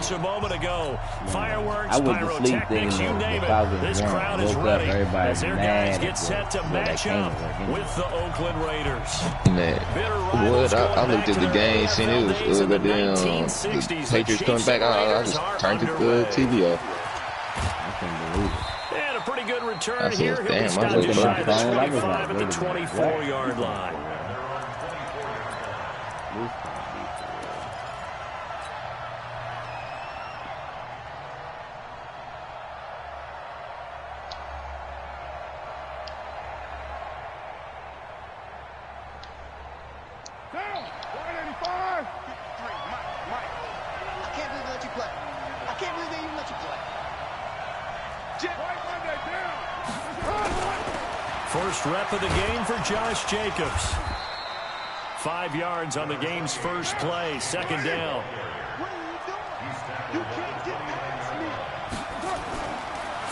just a moment ago. Fireworks, pyrotechnics, you name it. This crowd is ready as their guys get set to match up with the Oakland Raiders. I looked at the game, seen it was the Patriots coming back. I just turned the TV off. I couldn't believe it. And a pretty good return here. He'll be stopped just shy of the 25 at the 24-yard line. First rep of the game for Josh Jacobs. 5 yards on the game's first play. Second down.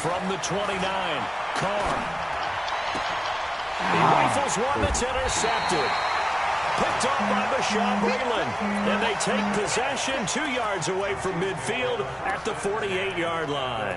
From the 29, Carr. He rifles one that's intercepted. Picked off by Bashaud Breeland. And they take possession 2 yards away from midfield at the 48-yard line.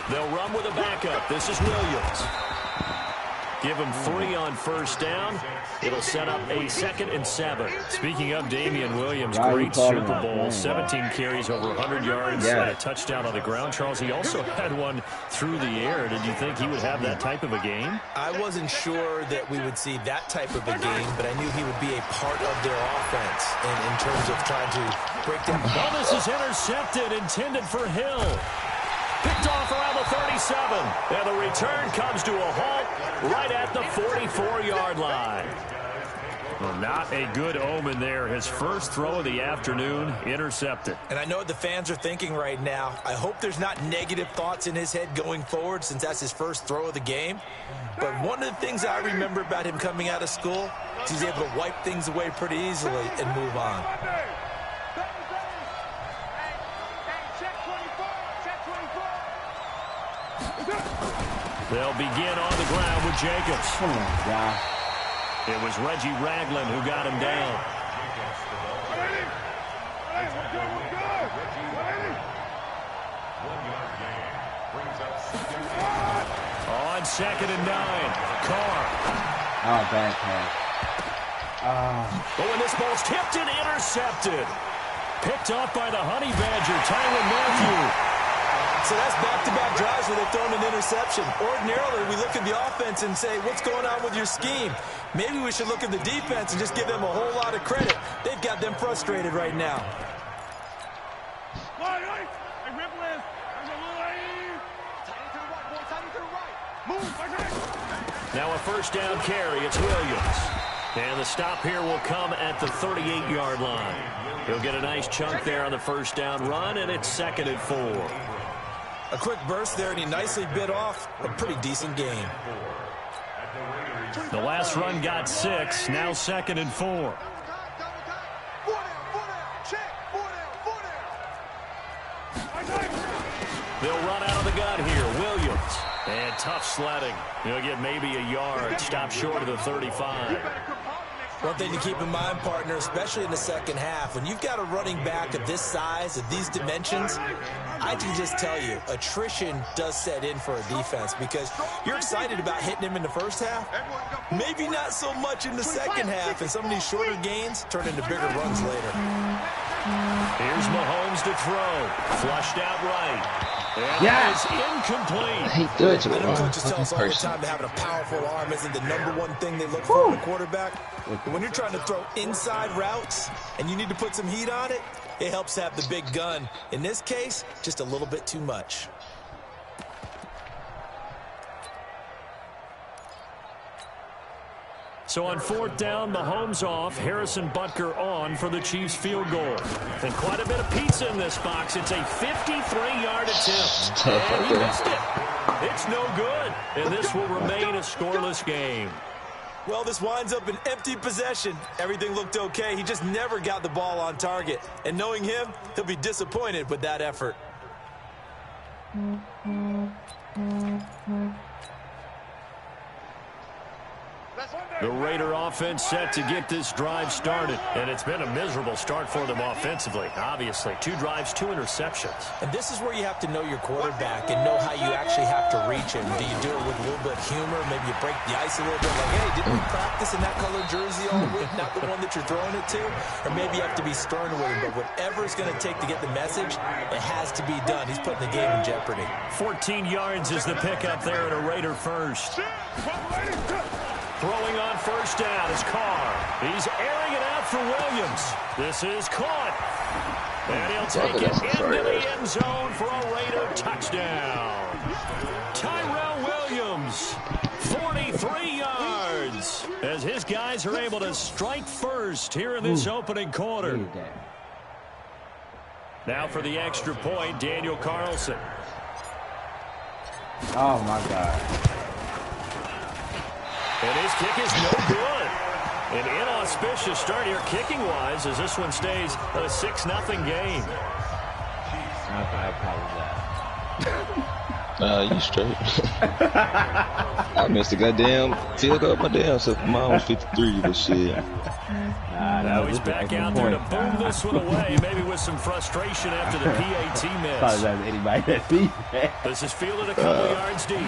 They'll run with a backup. This is Williams. Give him 3 on first down. It'll set up a 2nd and 7. Speaking of Damian Williams, great Super Bowl. 17 carries, over 100 yards, and a touchdown on the ground. Charles, he also had one through the air. Did you think he would have that type of a game? I wasn't sure that we would see that type of a game, but I knew he would be a part of their offense in terms of trying to break down. Oh, this is intercepted, intended for Hill. Picked off around the 37. And the return comes to a halt right at the 44-yard line. Well, not a good omen there. His first throw of the afternoon, intercepted. And I know what the fans are thinking right now. I hope there's not negative thoughts in his head going forward since that's his first throw of the game. But one of the things I remember about him coming out of school is he's able to wipe things away pretty easily and move on. They'll begin on the ground with Jacobs. Come on, guy. It was Reggie Ragland who got him down. On 2nd and 9, Carr. Oh, bad pass. Oh, and this ball's tipped and intercepted. Picked off by the Honey Badger, Tyrann Mathieu. So that's back-to-back drives where they've thrown an interception. Ordinarily, we look at the offense and say, what's going on with your scheme? Maybe we should look at the defense and just give them a whole lot of credit. They've got them frustrated right now. Now a first down carry. It's Williams. And the stop here will come at the 38-yard line. He'll get a nice chunk there on the first down run, and it's 2nd and 4. A quick burst there, and he nicely bit off a pretty decent game. The last run got 6, now 2nd and 4. They'll run out of the gun here. Williams. And tough sledding. He'll get maybe a yard. Stop short of the 35. One thing to keep in mind, partner, especially in the second half, when you've got a running back of this size, of these dimensions, I can just tell you, attrition does set in for a defense because you're excited about hitting him in the first half. Maybe not so much in the second half, and some of these shorter gains turn into bigger runs later. Here's Mahomes to throw. Flushed out right. It's incomplete. I hate doing it. I know coaches tell us all the time that having a powerful arm isn't the #1 thing they look for in a quarterback. But when you're trying to throw inside routes and you need to put some heat on it, it helps to have the big gun. In this case, just a little bit too much. So on 4th down, Mahomes off, Harrison Butker on for the Chiefs field goal. And quite a bit of pizza in this box. It's a 53-yard attempt. And he missed it. It's no good. And this will remain a scoreless game. Well, this winds up an empty possession. Everything looked okay. He just never got the ball on target. And knowing him, he'll be disappointed with that effort. The Raider offense set to get this drive started. And it's been a miserable start for them offensively. Obviously, 2 drives, 2 interceptions. And this is where you have to know your quarterback and know how you actually have to reach him. Do you do it with a little bit of humor? Maybe you break the ice a little bit. Like, hey, didn't we practice in that color jersey all week? Not the one that you're throwing it to? Or maybe you have to be stern with him. But whatever it's going to take to get the message, it has to be done. He's putting the game in jeopardy. 14 yards is the pickup there at a Raider first. Throwing on first down is Carr. He's airing it out for Williams. This is caught. And he'll take it into the end zone for a Raider touchdown. Tyrell Williams, 43 yards, as his guys are able to strike first here in this opening quarter. Now for the extra point, Daniel Carlson. Oh, my God. And his kick is no good. An inauspicious start here kicking-wise as this one stays a 6-0 game. I apologize. You straight. I missed a goddamn field goal. My damn self. Mine was 53, but shit. Now he's back out there to boom this one away, maybe with some frustration after the PAT miss. Anybody that sees that. This is fielded a couple yards deep.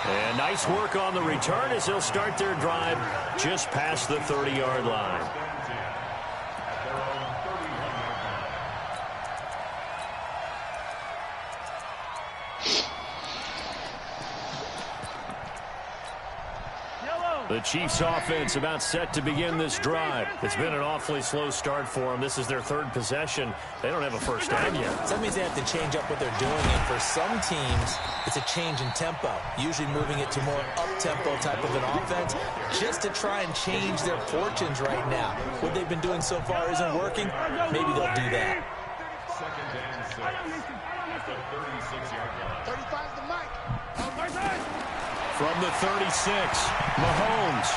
And nice work on the return as they'll start their drive just past the 30-yard line. The Chiefs offense about set to begin this drive. It's been an awfully slow start for them. This is their 3rd possession. They don't have a first down yet. So that means they have to change up what they're doing. And for some teams, it's a change in tempo, usually moving it to more up-tempo type of an offense just to try and change their fortunes right now. What they've been doing so far isn't working. Maybe they'll do that. 35's the mic. From the 36, Mahomes.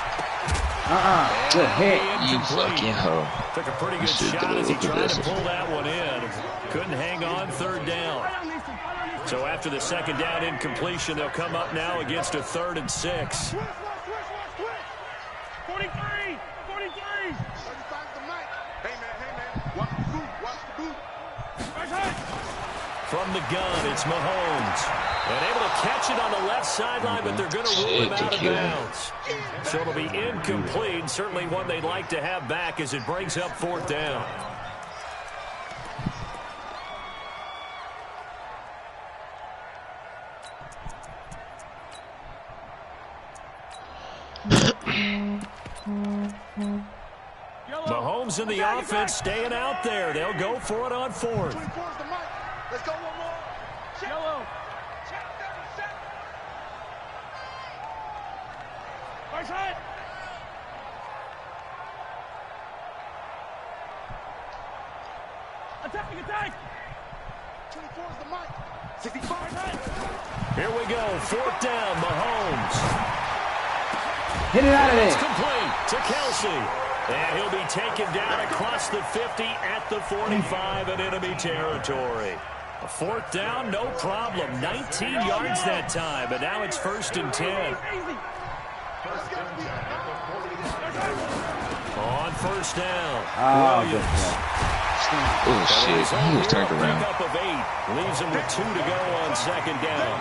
Good hit. You fucking hoe. Took a pretty good shot as he tried to pull that one in. Couldn't hang on 3rd down. So after the 2nd down incompletion, they'll come up now against a 3rd and 6. 43. 43. 35's the mic. Hey, man. Watch the boot. Watch the boot. From the gun, it's Mahomes. And able to catch it on the left sideline, but they're going to rule him out of bounds. So it'll be incomplete. Certainly one they'd like to have back as it brings up 4th down. Mahomes and the offense staying out there. They'll go for it on 4th. 24's the mic. Let's go one more. Yellow. Right side. Attack. 24's the mic. 65. Here we go. 4th down, Mahomes. Hit it out of It's there. complete to Kelsey. And he'll be taken down across the 50 at the 45 in enemy territory. A 4th down, no problem. 19 yards that time, but now it's 1st and 10. On 1st down, Williams. Oh, shit. He was turned around. Pickup of 8. Leaves him with 2 to go on 2nd down.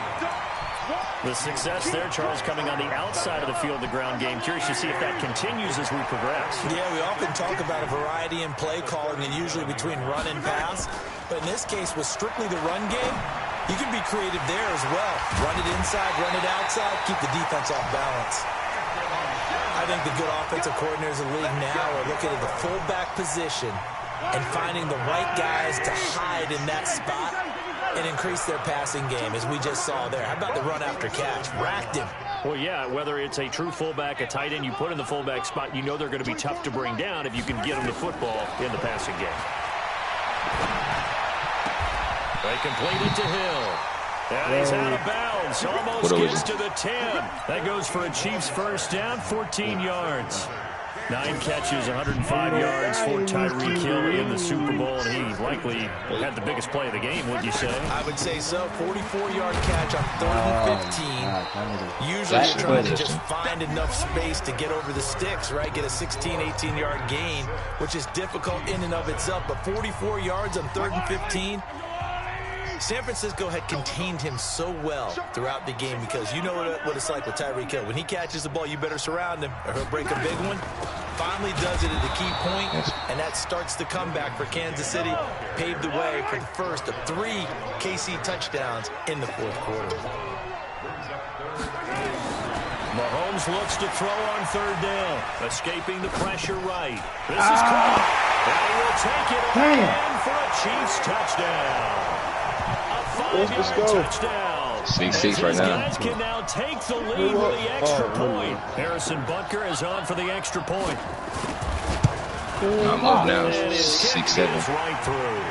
The success there, Charles, coming on the outside of the field, the ground game. Curious to see if that continues as we progress. Yeah, we often talk about a variety in play calling and usually between run and pass. But in this case, with strictly the run game, you can be creative there as well. Run it inside, run it outside, keep the defense off balance. I think the good offensive coordinators in the league now are looking at the fullback position and finding the right guys to hide in that spot and increase their passing game, as we just saw there. How about the run after catch? Racked him. Well, yeah, whether it's a true fullback, a tight end, you put in the fullback spot, you know they're going to be tough to bring down if you can get them the football in the passing game. They complete it to Hill. And he's out of bounds. Almost gets to the 10. That goes for a Chiefs first down, 14 yards. 9 catches, 105 yards for Tyreek Hill in the Super Bowl, and he likely had the biggest play of the game, wouldn't you say? I would say so. 44-yard catch on 3rd and 15. Usually you're trying to just find enough space to get over the sticks, right? Get a 16, 18-yard gain, which is difficult in and of itself. But 44 yards on 3rd and 15. San Francisco had contained him so well throughout the game because you know what it's like with Tyreek Hill. When he catches the ball, you better surround him or he'll break a big one. Finally does it at the key point, and that starts the comeback for Kansas City. Paved the way for the first of 3 KC touchdowns in the 4th quarter. Mahomes looks to throw on 3rd down, escaping the pressure right. This is caught, and he will take it again for a Chiefs touchdown. Let's go. Touchdown. 6-6 right now. Guys can now take the lead with the extra point. Harrison Butker is on for the extra point. I'm up now. 6-7. Right through.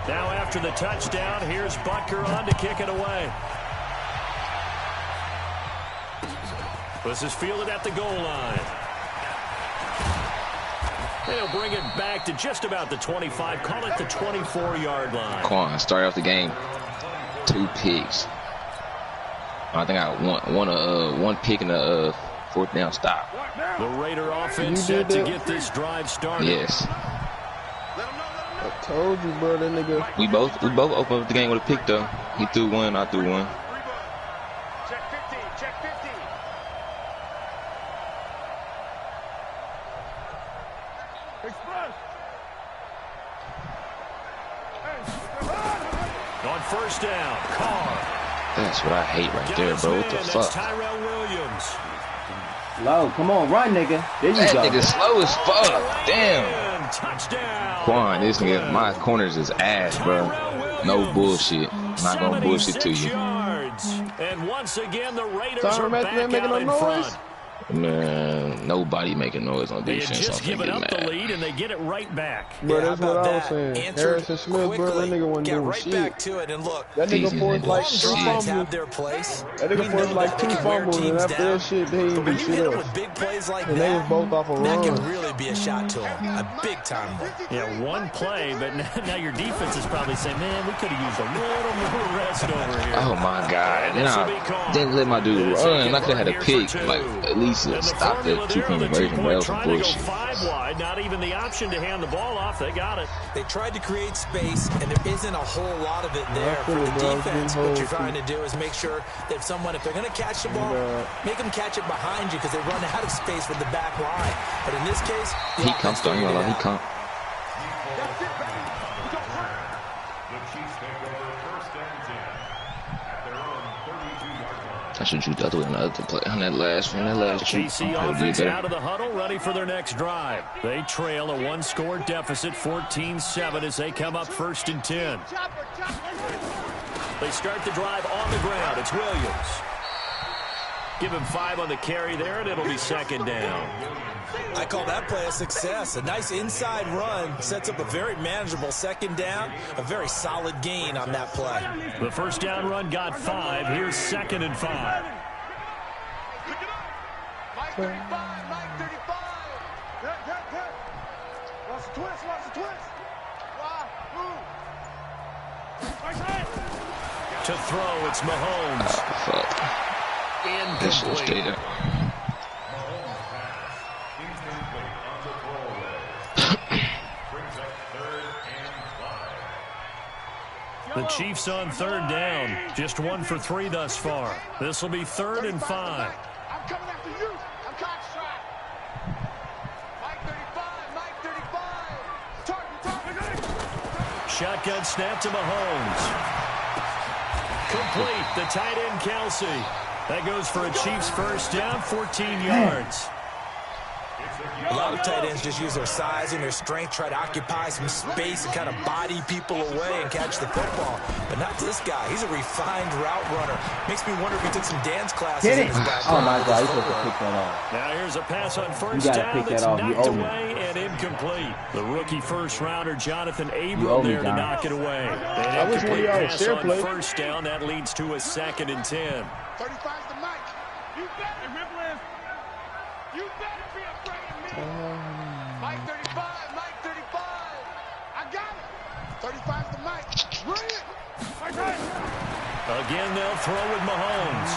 Now after the touchdown, here's Butker on to kick it away. This is fielded at the goal line. They'll bring it back to just about the 25. Call it the 24-yard line. Quan started off the game 2 picks. I think I one pick in the 4th down stop. The Raider offense set to get this drive started. Yes. I told you, bro, that nigga. We both opened up the game with a pick though. He threw one, I threw one. Check 15, check 15. Express. On 1st down, Carr. That's what I hate right there, bro. What the That's fuck? Tyrell Williams. Low, come on, run, nigga. There you That go. nigga slow as fuck. Damn. And touchdown. Quan, this nigga, my corners is ass, bro. No bullshit. I'm not gonna bullshit to you. Yards. And once again, the Raiders Tyron are Matthew back ain't making out no in noise. front. Man, nobody making noise on They had defense. just I'm given getting up the mad. lead, and they get it right back. Bro, Yeah, that's how what about I was that? saying. Answered Harrison Smith, bro, that quickly. nigga wasn't Got doing right shit. back to it, and look, That nigga Season forced like ended. 2 drives have fumbles. their place. That We nigga know forced like that they 2 can wear fumbles, and teams after down. that shit, they But ain't when do you shit hit them else. with big plays like And that, they was both off a that run. can really be a shot to them. A big-time one. Yeah, one play, but now your defense is probably saying, man, we could have used a little more rest over here. Oh my God! Then I didn't let my dude run. I could have had a pick, like at least stop the 2-point conversion. That was some Trying to go bullshit. 5 wide, not even the option to hand the ball off. They got it. They tried to create space, and there isn't a whole lot of it there for the defense. What you're trying to do is make sure that if they're going to catch the ball, make them catch it behind you because they run out of space with the back line. But in this case, He comes though. He come. That's it, baby. We don't hurt. The Chiefs take over 1st and 10 at their own 32-yard line. I should shoot the other way on the other play. On that last shoot. KC offense out of the huddle, ready for their next drive. They trail a 1-score deficit, 14-7, as they come up 1st and 10. They start the drive on the ground. It's Williams. Give him 5 on the carry there, and it'll be 2nd down. I call that play a success. A nice inside run sets up a very manageable 2nd down. A very solid gain on that play. The 1st down run got 5. Here's 2nd and 5. Pick it up. Mike 35, Mike 35. Good. Watch the twist, watch the twist. Move. Right side. To throw, it's Mahomes. Fuck. This shit's Incomplete. there. The Chiefs on 3rd down. Just 1 for 3 thus far. This will be 3rd and 5. I'm coming after you. I'm cockstrapped. Mike 35, Mike 35. Target. Shotgun snap to Mahomes. Complete. The tight end, Kelsey. That goes for a Chiefs 1st down, 14 yards. A lot of tight ends just use their size and their strength, try to occupy some space and kind of body people away and catch the football. But not this guy. He's a refined route runner. Makes me wonder if he took some dance classes in his background. Oh, my God. He's supposed to pick that off. Now here's a pass on first down that's knocked away and incomplete. The rookie first-rounder Jonathan Abram there to knock it away. An incomplete pass on first down. That leads to a 2nd and 10. 35's the mic. You better, Ripley. You better be afraid of me. Mike 35, Mike 35. I got it. 35's the mic. Bring it. Again, they'll throw with Mahomes.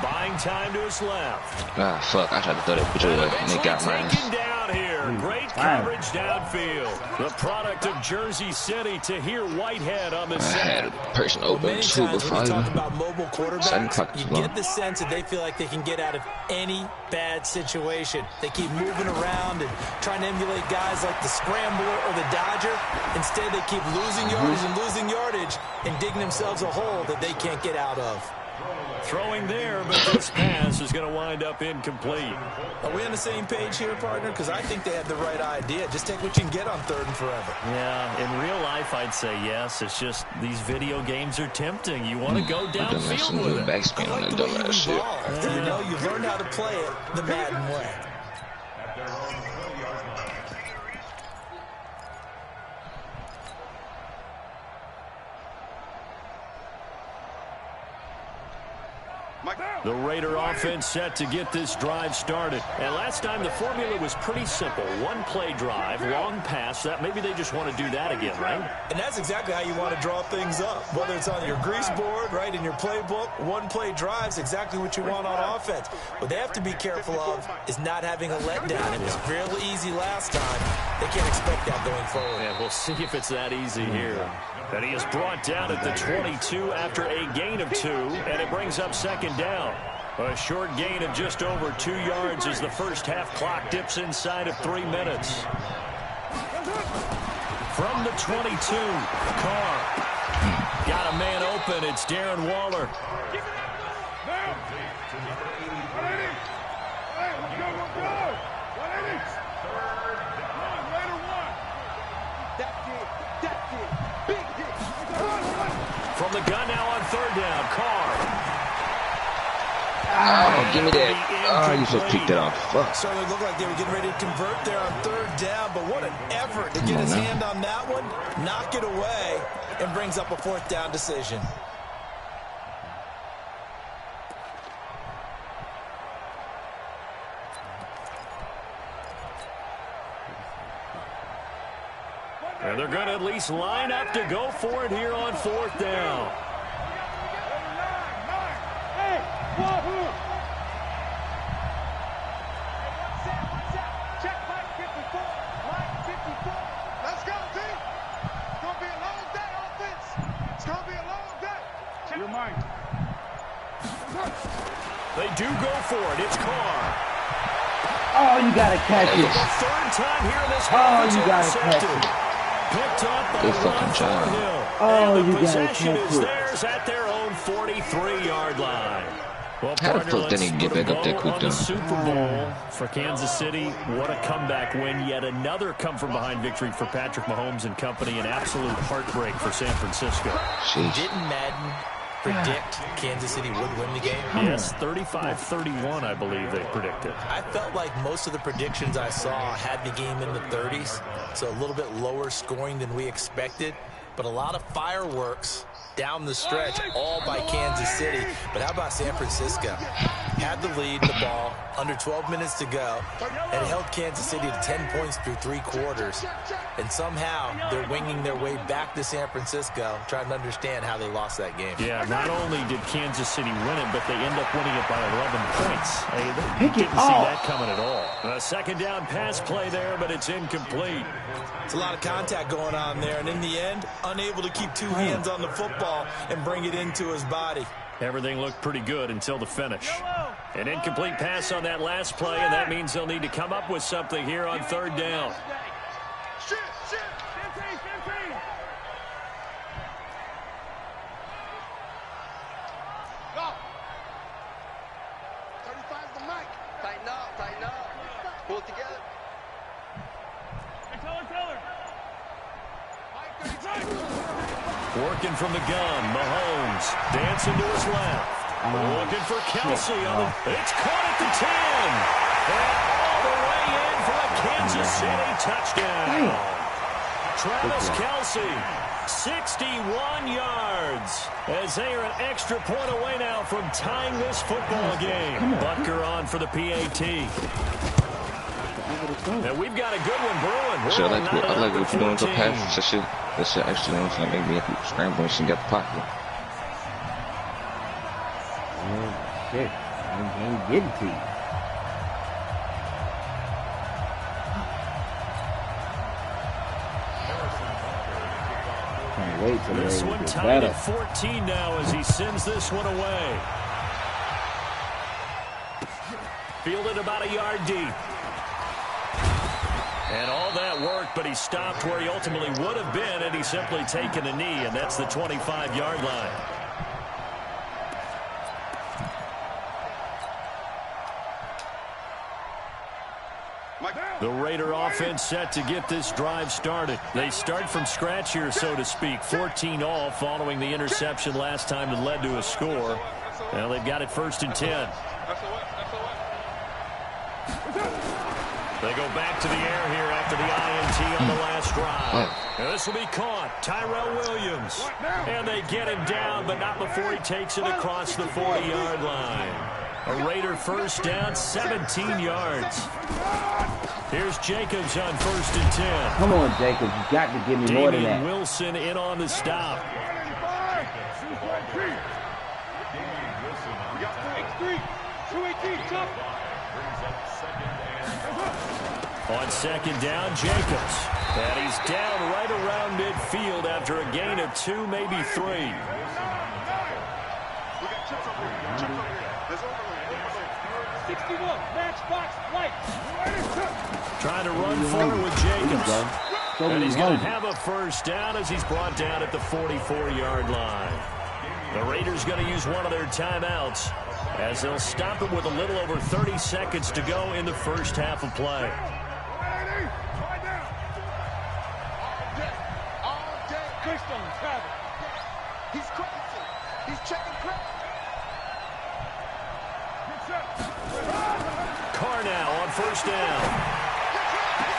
Buying time to his left. Ah, fuck. I tried to throw that bitch away. And they got mine. Taken down here. Great coverage downfield. The product of Jersey City to hear Whitehead on the I set. had a person open two before When you talk even. about mobile quarterbacks, you get the sense that they feel like they can get out of any bad situation. They keep moving around and trying to emulate guys like the Scrambler or the Dodger. Instead, they keep losing yardage and losing yardage and digging themselves a hole that they can't get out of. Throwing there, but this pass is going to wind up incomplete. Are we on the same page here, partner? Because I think they had the right idea. Just take what you can get on 3rd and forever. Yeah, in real life, I'd say yes. It's just these video games are tempting. You want to go downfield with it. Backspin on that dumbass shit. You know, you learned how to play it the Madden way. The Raider offense set to get this drive started. And last time the formula was pretty simple. One play drive, long pass. That maybe they just want to do that again, right? And that's exactly how you want to draw things up. Whether it's on your grease board, right, in your playbook, one play drive's exactly what you want on offense. What they have to be careful of is not having a letdown. It was fairly easy last time. They can't expect that going forward. Yeah, we'll see if it's that easy here. And he is brought down at the 22 after a gain of 2, and it brings up 2nd down. A short gain of just over 2 yards as the first half clock dips inside of 3 minutes. From the 22, Carr. Got a man open. It's Darren Waller. From the gun now on 3rd down, Carr. Oh, give me that. Oh, you supposed to pick that off. Fuck. Certainly looked like they were getting ready to convert there on 3rd down, but what an effort to get his hand on that one, knock it away, and brings up a 4th down decision. And they're going to at least line up to go for it here on 4th down. Let's go, team. It's going to be a long day, offense. It's going to be a long day. Your mind. They do go for it. It's Carr. Oh, you got to catch it. 3rd time here in this Oh, you got to catch it. Picked up by Good fucking job. Oh, and the you got to possession catch is it. theirs at their own 43-yard line. Well, How the partner, fuck did he let's get put a back up that bow quick, on the though? Super Bowl for Kansas City. What a comeback win. Yet another come-from-behind victory for Patrick Mahomes and company. An absolute heartbreak for San Francisco. Sheesh. Didn't Madden predict Kansas City would win the game? Yes, 35-31, I believe they predicted. I felt like most of the predictions I saw had the game in the 30s, so a little bit lower scoring than we expected, but a lot of fireworks down the stretch, all by Kansas City. But how about San Francisco? Had the lead in the ball, under 12 minutes to go, and held Kansas City to 10 points through 3 quarters. And somehow they're winging their way back to San Francisco, trying to understand how they lost that game. Yeah, not only did Kansas City win it, but they end up winning it by 11 points. They Pick it didn't see off. that coming at all. A 2nd down pass play there, but it's incomplete. It's a lot of contact going on there, and in the end, unable to keep 2 hands on the football and bring it into his body. Everything looked pretty good until the finish. An incomplete pass on that last play, and that means they'll need to come up with something here on 3rd down. Shit. 35's the mic. Tighten up. it together. Working from the gun, Mahomes dancing to his left. Looking for Kelsey on the... It's caught at the 10. And all the way in for a Kansas City touchdown. Travis Kelsey, 61 yards. As they are an extra point away now from tying this football game. Butker on for the PAT. And we've got a good one brewing. So I like what you're doing to pass. That shit actually, you know what I'm saying, make me have to scramble and get the pocket. Shit, I ain't getting to you. Can't wait till this one tied at 14 now as he sends this one away. Fielded about a yard deep. And all that worked, but he stopped where he ultimately would have been had he simply taken a knee, and that's the 25-yard line. The Raider offense set to get this drive started. They start from scratch here, so to speak. 14 all following the interception last time that led to a score. Now they've got it 1st and 10. They go back to the air here after the INT on the last drive. And this will be caught. Tyrell Williams. And they get him down, but not before he takes it across the 40-yard line. A Raider first down, 17 yards. Here's Jacobs on 1st and 10. Come on, Jacobs. You got to give me more than that. Damian Wilson in on the stop. On 2nd down, Jacobs. And he's down right around midfield after a gain of 2, maybe 3. Trying to run forward with Jacobs. And he's going to have a first down as he's brought down at the 44-yard line. The Raiders going to use one of their timeouts as they'll stop it with a little over 30 seconds to go in the first half of play. Carr now on 1st down.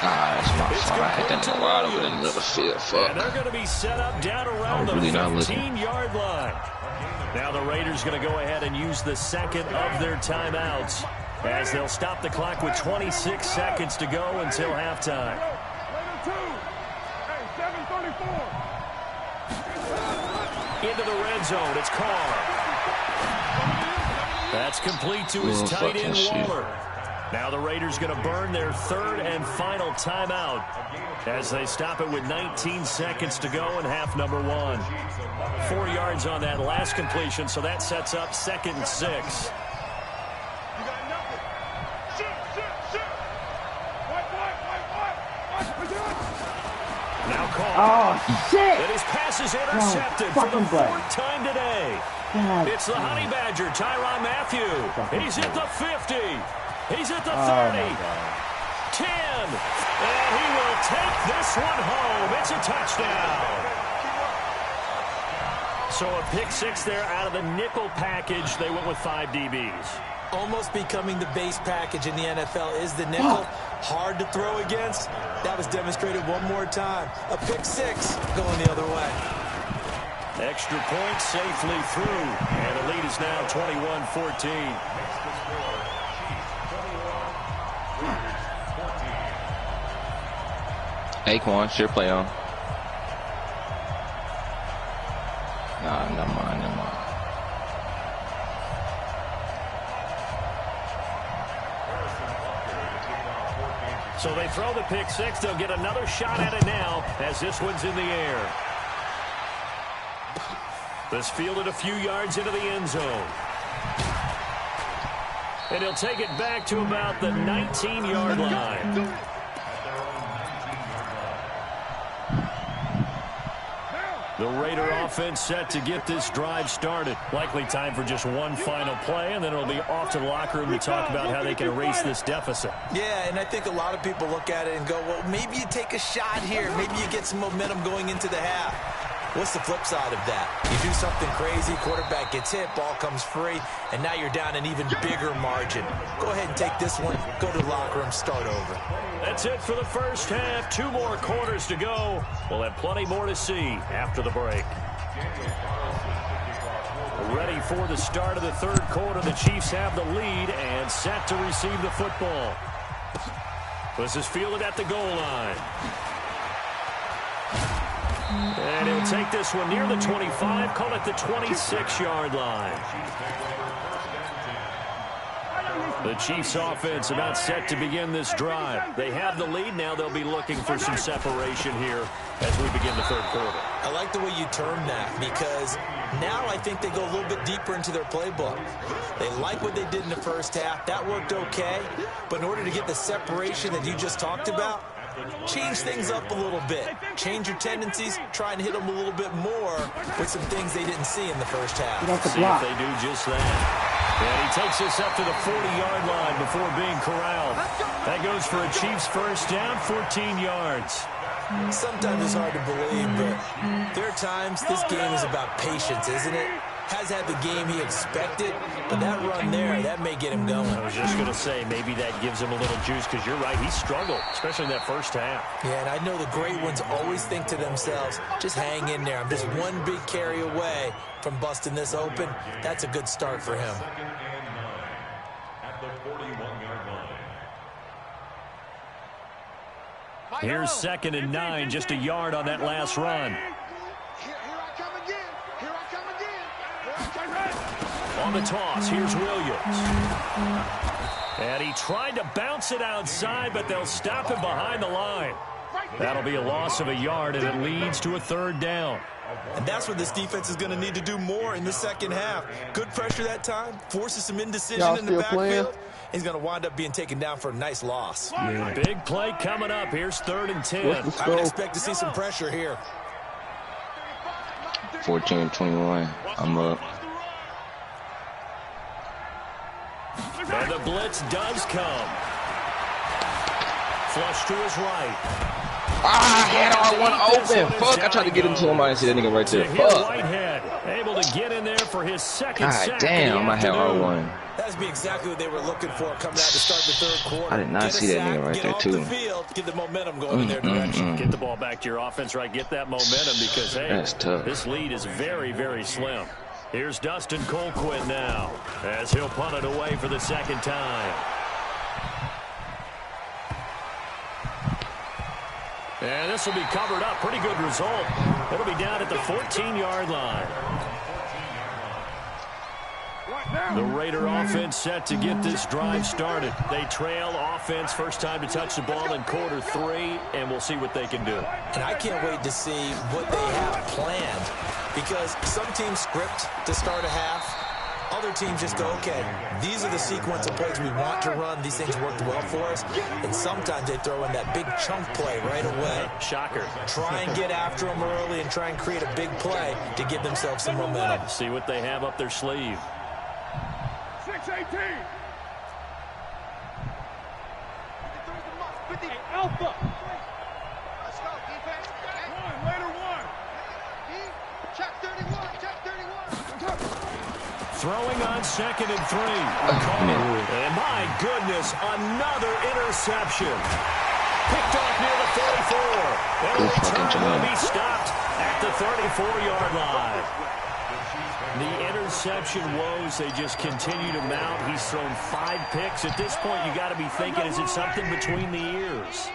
That's my fault. I had that in the wide open in the middle of the field. Fuck. And they're going to be set up down around the 15-yard line. Now the Raiders going to go ahead and use the second of their timeouts as they'll stop the clock with 26 seconds to go until halftime. Into the red zone. It's Carr. That's complete to his tight end, Waller. Now the Raiders going to burn their 3rd and final timeout as they stop it with 19 seconds to go in half number 1. 4 yards on that last completion, so that sets up 2nd and 6. Now Carr. Oh, shit! And his pass is intercepted for the 4th time today. God. It's the Honey Badger, Tyrann Mathieu. He's at the 50. He's at the 30. 10. And he will take this one home. It's a touchdown. So a pick 6 there out of the nickel package. They went with 5 DBs. Almost becoming the base package in the NFL is the nickel. Hard to throw against. That was demonstrated one more time. A pick 6 going the other way. Extra point safely through. And the lead is now 21-14. Aquan, sure play on. Nah, never mind. So they throw the pick 6. They'll get another shot at it now as this one's in the air. This fielded a few yards into the end zone. And he'll take it back to about the 19-yard line. The Raider offense set to get this drive started. Likely time for just one final play, and then it'll be off to the locker room to talk about how they can erase this deficit. Yeah, and I think a lot of people look at it and go, well, maybe you take a shot here. Maybe you get some momentum going into the half. What's the flip side of that? You do something crazy, quarterback gets hit, ball comes free, and now you're down an even bigger margin. Go ahead and take this one, go to the locker room, start over. That's it for the first half. 2 more quarters to go. We'll have plenty more to see after the break. Ready for the start of the third quarter. The Chiefs have the lead and set to receive the football. This is fielded at the goal line. And he'll take this one near the 25, call it the 26-yard line. The Chiefs offense about set to begin this drive. They have the lead. Now they'll be looking for some separation here as we begin the third quarter. I like the way you term that, because now I think they go a little bit deeper into their playbook. They like what they did in the first half. That worked okay. But in order to get the separation that you just talked about, change things up a little bit. Change your tendencies. Try and hit them a little bit more with some things they didn't see in the first half. See if they do just that. And he takes this up to the 40-yard line before being corralled. That goes for a Chiefs first down, 14 yards. Sometimes it's hard to believe, but there are times this game is about patience, isn't it? Has had the game he expected, but that run there, that may get him going. I was just going to say, maybe that gives him a little juice, because you're right, he struggled, especially in that first half. Yeah, and I know the great ones always think to themselves, just hang in there. I'm just one big carry away from busting this open. That's a good start for him. Here's 2nd and 9, just a yard on that last run. On the toss, here's Williams. And he tried to bounce it outside, but they'll stop him behind the line. That'll be a loss of a yard, and it leads to a 3rd down. And that's what this defense is going to need to do more in the second half. Good pressure that time, forces some indecision in the backfield. He's going to wind up being taken down for a nice loss. Yeah. Big play coming up. Here's 3rd and 10. I would expect to see some pressure here. 14-21. I'm up. And the blitz does come. Flush to his right. I had R1 open. Fuck, I tried to get into him. I didn't see that nigga right there. Fuck. Whitehead able to get in there for his second sack. God damn, I had R1. That's be exactly what they were looking for coming out to start the third quarter. I did not see that nigga right there, too. Get off the field, get the momentum going in their direction. Get the ball back to your offense, right? Get that momentum, because, hey, that's tough. This lead is very, very slim. Here's Dustin Colquitt now, as he'll punt it away for the 2nd time. And this will be covered up. Pretty good result. It'll be down at the 14-yard line. The Raider offense set to get this drive started. They trail offense, first time to touch the ball in quarter 3, and we'll see what they can do. And I can't wait to see what they have planned, because some teams script to start a half. Other teams just go, okay, these are the sequence of plays we want to run. These things worked well for us. And sometimes they throw in that big chunk play right away. Shocker. Try and get after them early and try and create a big play to give themselves some momentum. See what they have up their sleeve. 6-18. Alpha. Let's go, defense. Later one. Check 31. Check 31. Throwing on 2nd and 3. And my goodness, another interception. Picked off near the 44. And a return will be stopped at the 34-yard line. The interception woes, they just continue to mount. He's thrown 5 picks. At this point, you got to be thinking, is it something between the ears?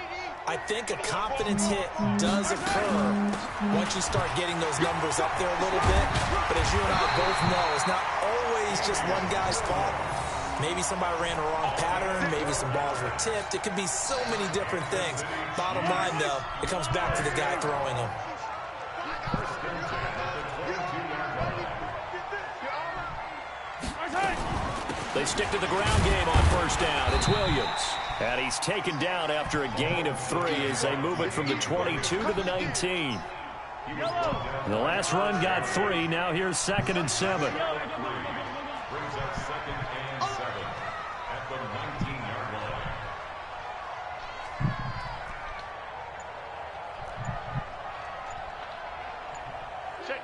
I think a confidence hit does occur once you start getting those numbers up there a little bit. But as you and I both know, it's not always just one guy's fault. Maybe somebody ran a wrong pattern. Maybe some balls were tipped. It could be so many different things. Bottom line, though, it comes back to the guy throwing them. They stick to the ground game on first down. It's Williams. And he's taken down after a gain of 3 as they move it from the 22 to the 19. The last run got 3. Now here's 2nd and 7. Brings up 2nd and 7 at the 19-yard line. Check.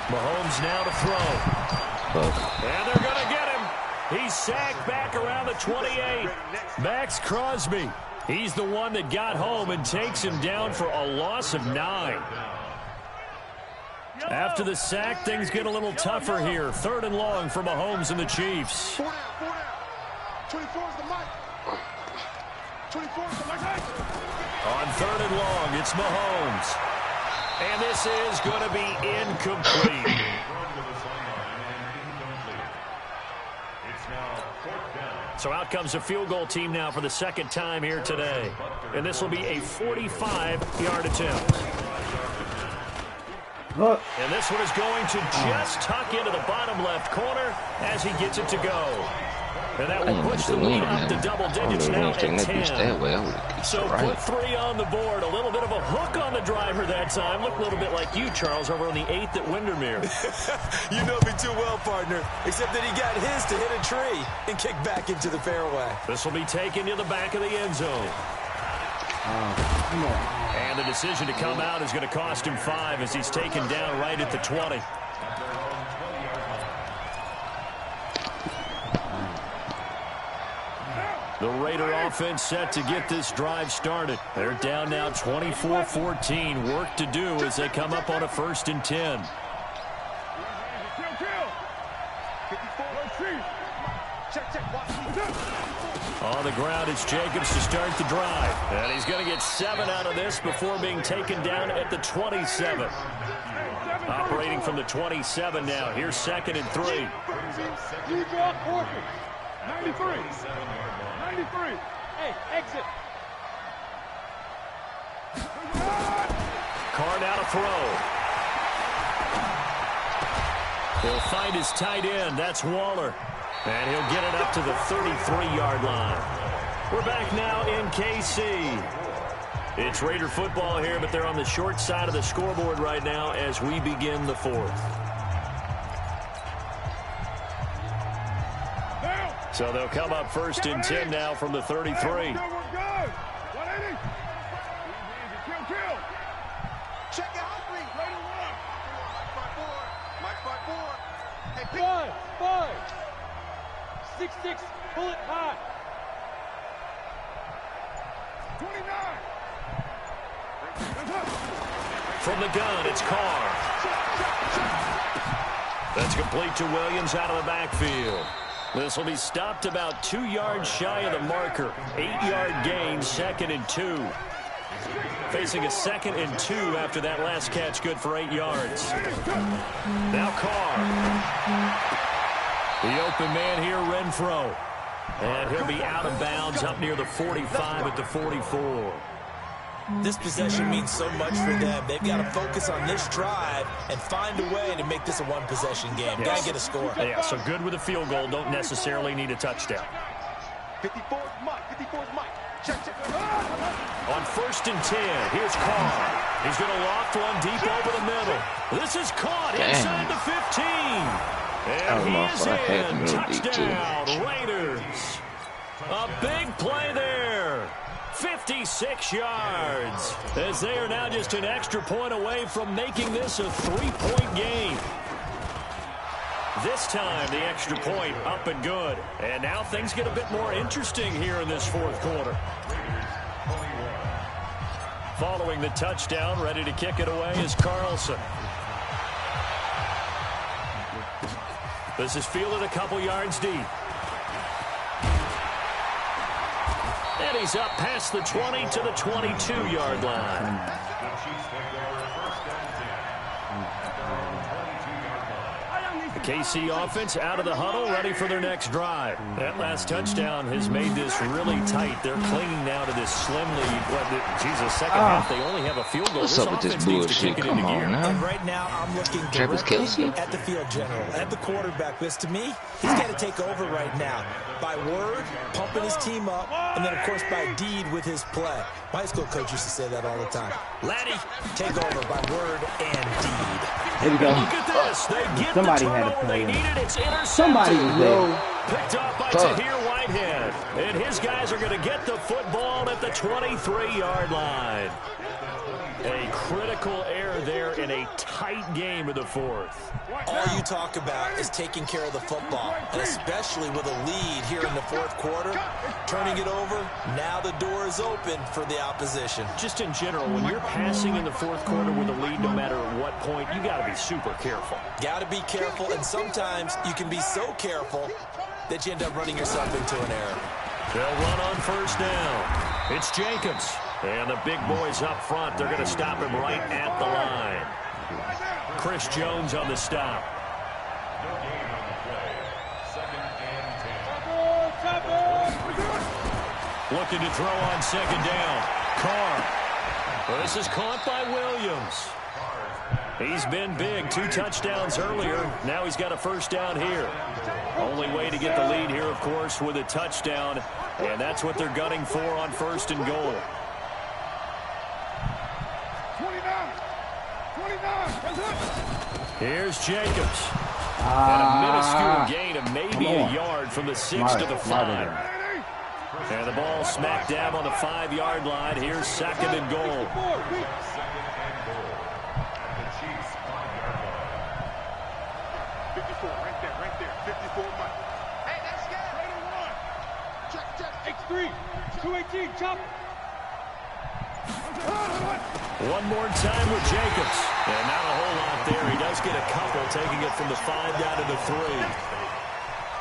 Mahomes now to throw. And they're going to get him. He's sacked back around the 28. Max Crosby. He's the one that got home and takes him down for a loss of 9. After the sack, things get a little tougher here. 3rd and long for Mahomes and the Chiefs. 4 down. 24 is the mic. 24 is the mic. On 3rd and long, it's Mahomes. And this is going to be incomplete. So out comes a field goal team now for the 2nd time here today. And this will be a 45-yard attempt. And this one is going to just tuck into the bottom left corner as he gets it to go. And that will push the lead up to double digits now at 10. So put 3 on the board. A little bit of a hook on the driver that time. Looked a little bit like you, Charles, over on the 8th at Windermere. You know me too well, partner. Except that he got his to hit a tree and kick back into the fairway. This will be taken to the back of the end zone. And the decision to come out is going to cost him 5 as he's taken down right at the 20. The Raider offense set to get this drive started. They're down now 24-14. Work to do as they come up on a 1st and 10. On the ground, it's Jacobs to start the drive. And he's going to get 7 out of this before being taken down at the 27. Operating from the 27 now. Here's 2nd and 3. 93. Hey, exit. Carr now to throw. He'll find his tight end. That's Waller. And he'll get it up to the 33-yard line. We're back now in KC. It's Raider football here, but they're on the short side of the scoreboard right now as we begin the 4th. So they'll come up 1st and 10 now from the 33. Check it out, please. Mike 4. Hey, 5. 6-6. Pull it high. 29. From the gun, it's Carr. That's complete to Williams out of the backfield. This will be stopped about 2 yards shy of the marker. 8-yard gain, 2nd and 2. Facing a 2nd and 2 after that last catch, good for 8 yards. Now Carr. The open man here, Renfro. And he'll be out of bounds up near the 45 at the 44. This possession means so much for them. They've got to focus on this drive and find a way to make this a one-possession game. Yes. Got to get a score. Yeah, so good with a field goal. Don't necessarily need a touchdown. 54's Mike. Check. On 1st and 10, here's Carr. He's going to loft one deep over the middle. This is caught inside the 15. And he is in. Touchdown, Raiders. A big play there. 56 yards, as they are now just an extra point away from making this a 3-point game. This time, the extra point up and good. And now things get a bit more interesting here in this 4th quarter. Following the touchdown, ready to kick it away is Carlson. This is fielded a couple yards deep. And he's up past the 20 to the 22-yard line. KC offense out of the huddle, ready for their next drive. That last touchdown has made this really tight. They're clinging now to this slim lead. Second half, they only have a field goal. What's up with this bullshit? Come on now. And right now, I'm looking Travis directly Kelce? at the field general, at the quarterback. Because to me, he's got to take over right now. By word, pumping his team up, and then, of course, by deed with his play. My high school coach used to say that all the time. Laddie, take over by word and deed. Here we go. Look at this. They get Somebody the had to turnover play they him. needed. It's intercepted. Somebody was there. Picked up by Tahir Whitehead. And his guys are going to get the football at the 23-yard line. A critical error there in a tight game of the fourth. All you talk about is taking care of the football, and especially with a lead here in the fourth quarter, turning it over, now the door is open for the opposition. Just in general, when you're passing in the fourth quarter with a lead, no matter at what point, you got to be super careful. Got to be careful, and sometimes you can be so careful that you end up running yourself into an error. They'll run on first down. It's Jacobs. And the big boys up front, they're going to stop him right at the line. Chris Jones on the stop. No gain on the play. 2nd and 10. Looking to throw on second down. Carr. Well, this is caught by Williams. He's been big. 2 touchdowns earlier. Now he's got a first down here. Only way to get the lead here, of course, with a touchdown. And that's what they're gunning for on first and goal. 29. Here's Jacobs. And a minuscule gain of maybe a yard from the 6 to the 5. And the ball smack dab on the 5-yard line. Here's 2nd and goal. 2nd and goal. The Chiefs 5-yard line. 54, right there. 54, Mike. Hey, that's good. Check. X3, 218, chop. One more time with Jacobs. And not a whole lot there. He does get a couple, taking it from the 5 down to the 3.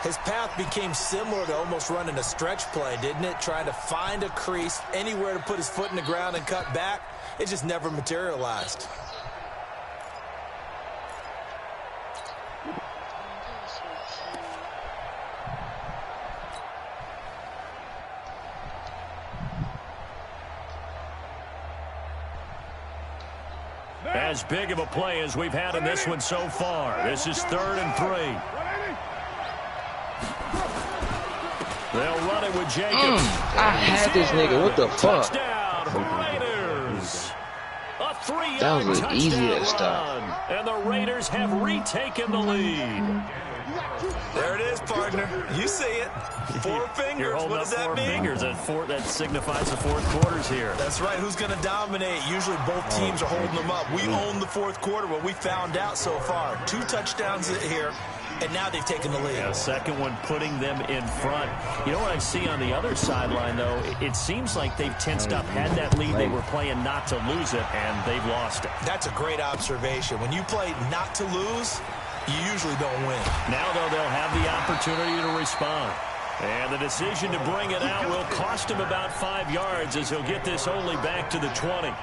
His path became similar to almost running a stretch play, didn't it? Trying to find a crease, anywhere to put his foot in the ground and cut back. It just never materialized. As big of a play as we've had in this one so far. This is 3rd and 3. They'll run it with Jacobs. I had this nigga. What the fuck? Touchdown, Raiders. A 3-yard That was an easy touchdown stop. run. And the Raiders have retaken the lead. There it is, partner. You see it. 4 fingers. You're holding What up does that 4 mean? fingers. That signifies the fourth quarter's here. That's right. Who's going to dominate? Usually both teams are holding them up. We own the fourth quarter, what we found out so far. 2 touchdowns here, and now they've taken the lead. Yeah, second one putting them in front. You know what I see on the other sideline, though? It seems like they've tensed up, had that lead. They were playing not to lose it, and they've lost it. That's a great observation. When you play not to lose, you usually don't win. Now, though, they'll have the opportunity to respond. And the decision to bring it out will cost him about 5 yards as he'll get this only back to the 20.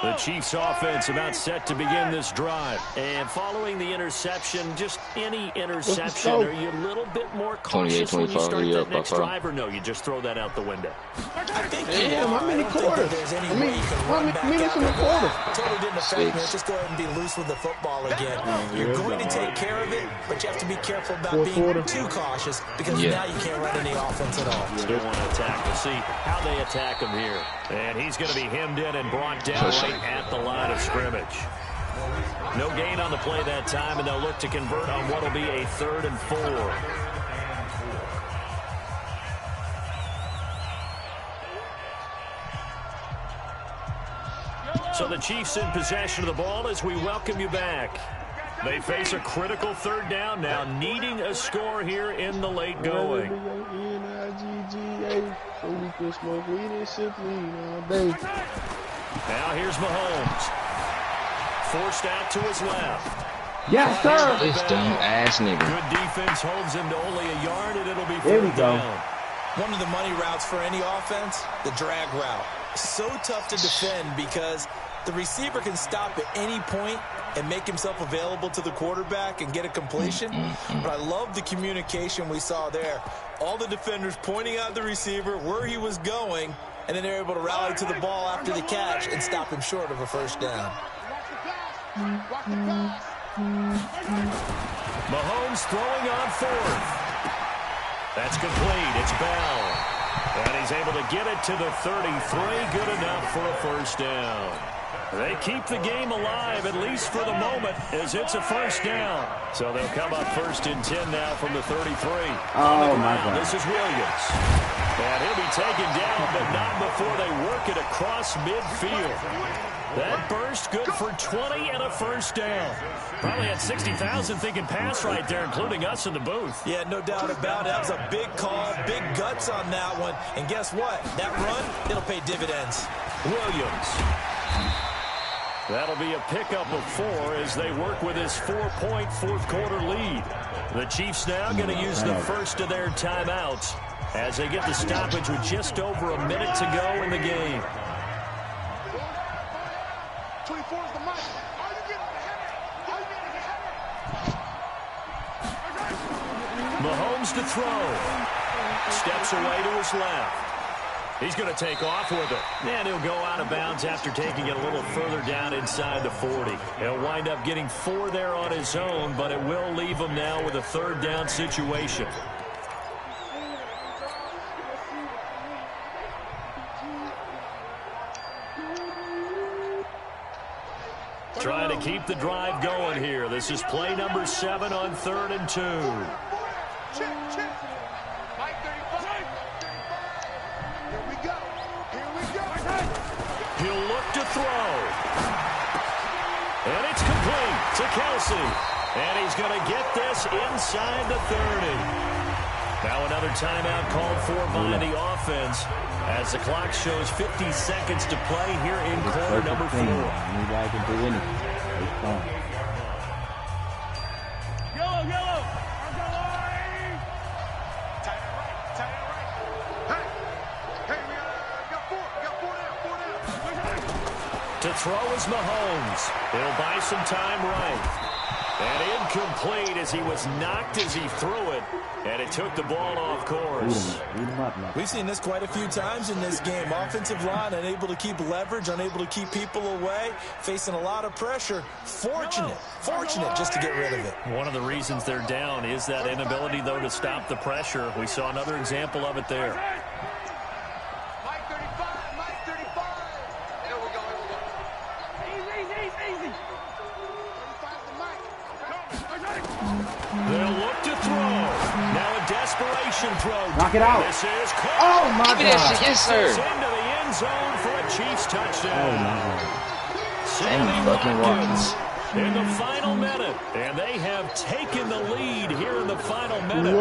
The Chiefs offense about set to begin this drive. And following the interception, just any interception, are you a little bit more cautious when you start that next drive, or no, you just throw that out the window? I think Damn, how many quarters? there's any I way mean, you can how run many back minutes out in the of quarter? it. Totally didn't affect me. Let's just go ahead and be loose with the football again. You're going to take care of it, but you have to be careful about being too cautious because now you can't run any offense at all. Still want to attack. We'll see how they attack him here. And he's going to be hemmed in and brought down right at the line of scrimmage. No gain on the play that time, and they'll look to convert on what will be a 3rd and 4. So the Chiefs in possession of the ball as we welcome you back. They face a critical 3rd down now, needing a score here in the late going. Now here's Mahomes. Forced out to his left. Yes, sir. This dumb ass nigga. Good defense holds him to only a yard, and it'll be There we 4th go. down. One of the money routes for any offense, the drag route. So tough to defend because The receiver can stop at any point and make himself available to the quarterback and get a completion. But I love the communication we saw there. All the defenders pointing out the receiver, where he was going, and then they're able to rally to the ball after the catch and stop him short of a first down. Mahomes throwing on fourth. That's complete. It's Bell. And he's able to get it to the 33. Good enough for a first down. They keep the game alive, at least for the moment, as it's a first down. So they'll come up first and 10 now from the 33. Oh, my God. This is Williams. And he'll be taken down, but not before they work it across midfield. That burst good for 20 and a first down. Probably had 60,000 thinking pass right there, including us in the booth. Yeah, no doubt about it. That was a big call, big guts on that one. And guess what? That run, it'll pay dividends. Williams. That'll be a pickup of 4 as they work with his 4-point fourth-quarter lead. The Chiefs now going to use the first of their timeouts as they get the stoppage with just over a minute to go in the game. 24 is the mic. Are you getting ahead? Are you getting ahead? Mahomes to throw. Steps away to his left. He's going to take off with it. And he'll go out of bounds after taking it a little further down inside the 40. He'll wind up getting 4 there on his own, but it will leave him now with a third down situation. Trying to keep the drive going here. This is play number 7 on 3rd and 2. Check. Mike 35. Here we go. He'll look to throw. And it's complete to Kelsey. And he's going to get this inside the 30. Now another timeout called for by the offense as the clock shows 50 seconds to play here in quarter number 4. Anybody can do anything. It's fun. Yellow. Tight end right. Hey, we got 4 down. To throw is Mahomes. He'll buy some time right. And incomplete as he was knocked as he threw it. And it took the ball off course. We've seen this quite a few times in this game. Offensive line unable to keep leverage, unable to keep people away, facing a lot of pressure. Fortunate just to get rid of it. One of the reasons they're down is that inability, though, to stop the pressure. We saw another example of it there. Mike 35. Here we go. Easy. 35 the mic. They'll look to throw. Now a desperation throw. Knock it out. This is caught. Oh, my Give me that God. shit. Yes, sir. Into the end zone for a Chiefs touchdown. Oh, my God. Sammy fucking Watkins. In the final minute. And they have taken the lead here in the final minute.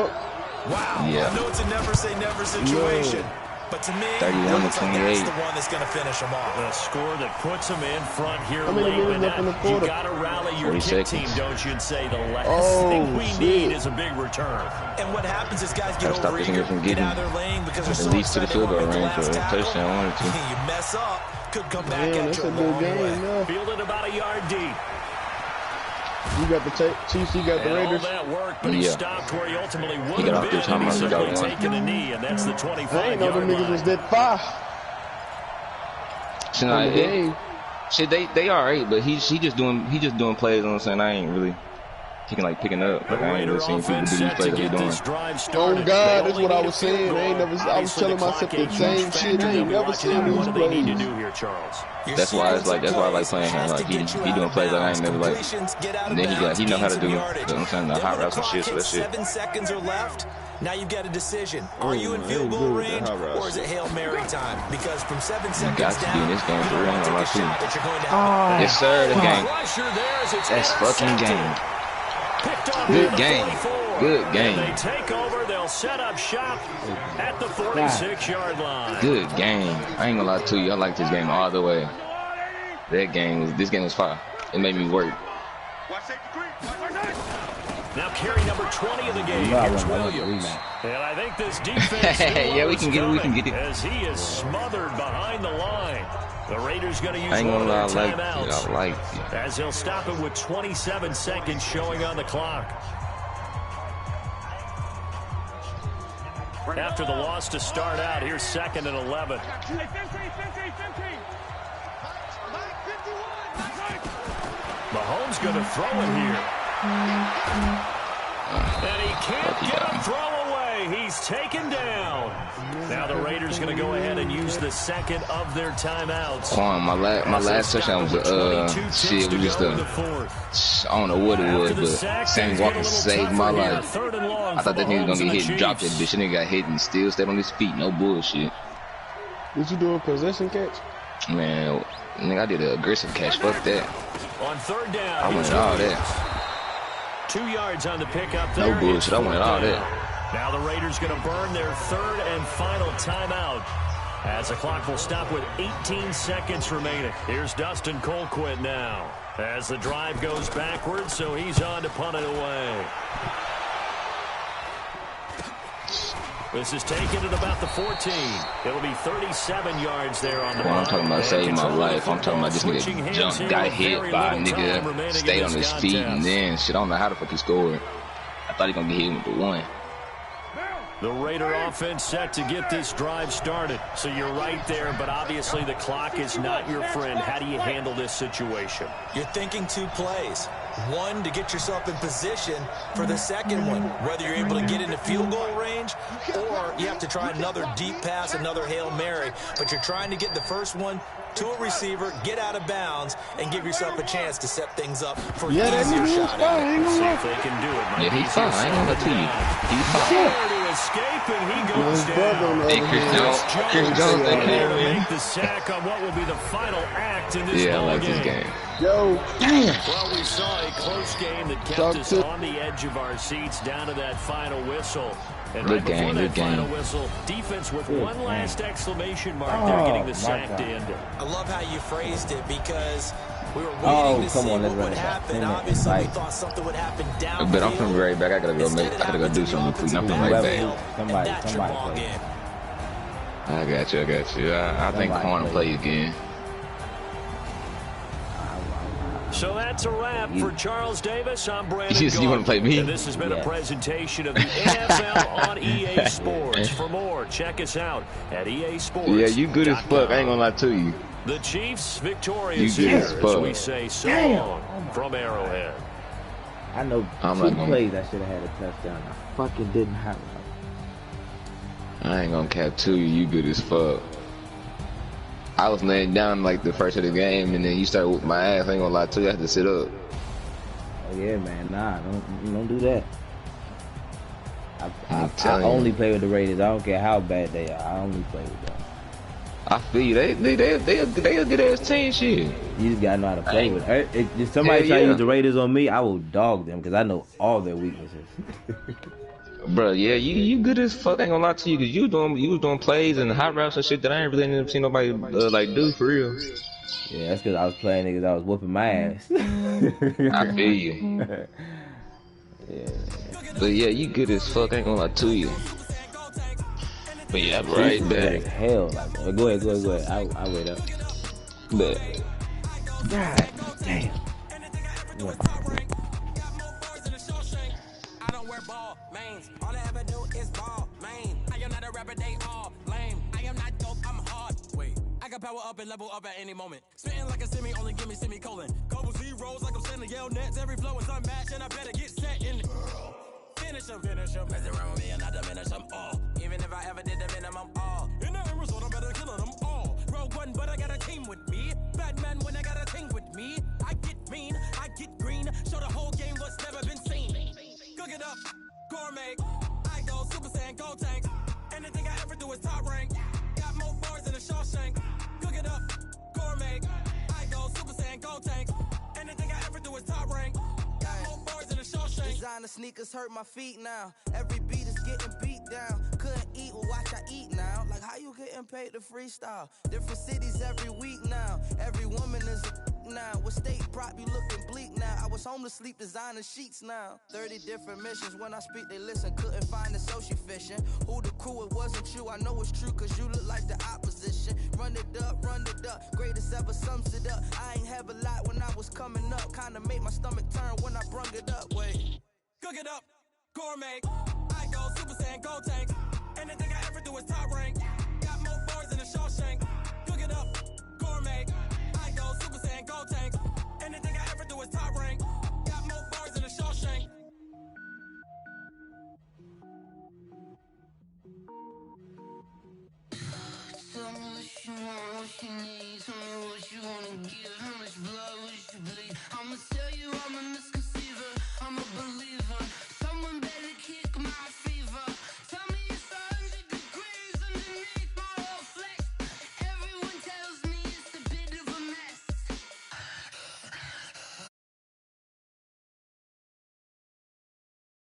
Wow. Yeah. I know it's a never-say-never situation. But to me, 31 to looks like that's 28. the one that's going to finish them off. The score that puts them in front here How many late. minutes left in the You quarter? got to rally your 40 kick seconds. team, don't you, and say the last thing we shit. need is a big return. And what happens is guys get Gotta stop this over nigga from get getting out of their lane because they're at so least to the excited field goal to make the range for last a tackle. touchdown, one or two. You mess up, could come back Damn, at that's you a a good long game way. now. Fielded about a yard deep. You got the Chiefs, you got the And all Raiders. that work, but he Yeah. stopped where he ultimately would He got have off been, the time and he's out, he got simply one. taken a knee, and that's the I ain't know 25-yard them niggas was line. that far. See, in nah, the game. shit, they all right, but he just doing plays. You know what I'm saying? I ain't really picking up. The Like, I ain't Raider really seen people do offense these set to plays that he get doing. this drive Oh started. God, They that's only what I need a was field saying. goal. I was Obviously, telling the myself clock the a huge same shit. factor. I They'll ain't be never watching seen out. these What do they need to plays. do here, Charles? Your That's why it's sequence of like plays playing him. has Like to he get you doing out of plays that I ain't bounds. never like. Completions, get out of And then bounds, he know how to gain do. some You know yardage. what I'm saying? The Then hot when routes and shit. So clock that shit. hits 7 seconds or left, now you've got a decision. Are you in I field ain't goal good with that range, hot route or is it shit. Hail Mary time? Because from 7 got seconds to be down, in this game you for don't real, want to I'm take a not shooting. shot that you're going to have. Yes, sir. This game. Pressure there as it's That's fucking intercepted. game. Picked off Good at the game. 44. Good And game. they take over. They'll set up shop at the 46-yard line. Good game. I ain't gonna lie to you. I like this game all the way. This game was fire. It made me work. Watch safety green. Watch safety. Now carry number 20 of the game. Here's Williams. And I think this defense yeah, we can get it. As he is smothered behind the line. The Raiders going to use one of their timeouts. I like it. As he'll stop it with 27 seconds showing on the clock. After the loss to start out, here's 2nd and 11. Mahomes going to throw it here. And he can't get a throw away. He's taken down. Now the Raiders going to go ahead and use the 2nd of their timeouts. My last touchdown was shit. We just I don't know what it was, but Sammy Walker saved my life. I thought that nigga was gonna get hit and drop that bitch. That nigga got hit and still stayed on his feet. No bullshit. What you doing, possession catch? Man, nigga, I did an aggressive catch. Fuck that. On 3rd down, I wanted all that. 2 yards on the pickup there. No bullshit. I wanted all that. Now the Raiders going to burn their 3rd and final timeout. As the clock will stop with 18 seconds remaining. Here's Dustin Colquitt now. As the drive goes backwards, so he's on to punt it away. This is taken at about the 14. It'll be 37 yards there on the I'm talking about saving my life. I'm talking about this nigga jumped, got hit by a nigga, stayed on his feet, and then shit, I don't know how the fuck he scored. I thought he gonna get hit with the 1. The Raider offense set to get this drive started. So you're right there, but obviously the clock is not your friend. How do you handle this situation? You're thinking 2 plays. 1 to get yourself in position for the 2nd one, whether you're able to get into field goal range or you have to try another deep pass, another Hail Mary. But you're trying to get the first one to a receiver, get out of bounds, and give yourself a chance to set things up for an easier shot at it. See if they can do it. Yeah, he's fine. I ain't gonna lie to you. He's fine. To escape, and he goes down. Hey, Chris Jones, they to make the sack on what will be the final act in this ball this game. Yo, well, we saw a close game that kept us on the edge of our seats down to that final whistle. And right before that final whistle, defense with one last exclamation mark there, getting the sack to end it. I love how you phrased it because we were waiting to see what would happen. Obviously, we thought something would happen down. But I'm coming right back. I gotta go do something quick. I'm coming right back. Somebody. I got you. I think Horn play again. So that's a wrap for Charles Davis. I'm Brandon. You want to play me? And this has been a presentation of the NFL on EA Sports. For more, check us out at EA Sports. Yeah, you good as fuck. I ain't gonna lie to you. The Chiefs victorious here as we say so long from Arrowhead. I know 2 plays I should have had a touchdown. I fucking didn't have it. I ain't gonna cap to you. You good as fuck. I was laying down like the first of the game, and then you started with my ass. I ain't gonna lie to you. I had to sit up. Oh yeah, man. Nah, don't do that. I only play with the Raiders. I don't care how bad they are. I only play with them. I feel you. They a good ass team. Shit. You just gotta know how to play with it. If somebody try to use the Raiders on me, I will dog them because I know all their weaknesses. Bro, yeah, you good as fuck. I ain't gonna lie to you, cause you was doing plays and hot routes and shit that I ain't really never seen nobody like do for real. Yeah, that's cause I was playing niggas. I was whooping my ass. I feel you. Yeah. But yeah, you good as fuck. I ain't gonna lie to you. But yeah, right back. Hell, like, go ahead. I wait up. But God damn. What? All I ever do is ball, man. I am not a rapper, they all lame. I am not dope, I'm hard. Wait, I can power up and level up at any moment. Spitting like a semi, only give me semicolon. Couple zeros like I'm sending yell nets. Every flow is unmatched, and I better get set in. Finish them. Mess around with me and I diminish them all. Even if I ever did the minimum, all. In the end result, I'm better killing them all. Rogue one, but I got a team with me. Batman when I got a team with me. I get mean, I get green. Show the whole game what's never been seen. Cook it up. Gourmet, I go Super Saiyan, go tank. Anything I ever do is top rank. Got more bars than a Shawshank. Cook it up, gourmet. I go Super Saiyan, go tank. Anything I ever do is top rank. Got more bars than a Shawshank. Designer sneakers hurt my feet now. Every beat is getting beat down. Couldn't eat, well watch I eat now. Like how you getting paid to freestyle? Different cities every week now. Every woman is a now. With state prop, you looking bleak now. I was home to sleep, designing sheets now. 30 different missions. When I speak, they listen. Couldn't find the social fishing. Who the crew, it wasn't you. I know it's true, cause you look like the opposition. Run it up, greatest ever sums it up. I ain't have a lot when I was coming up. Kinda made my stomach turn when I brung it up. Wait. Cook it up, gourmet. I go Super Saiyan, go tank. Anything I ever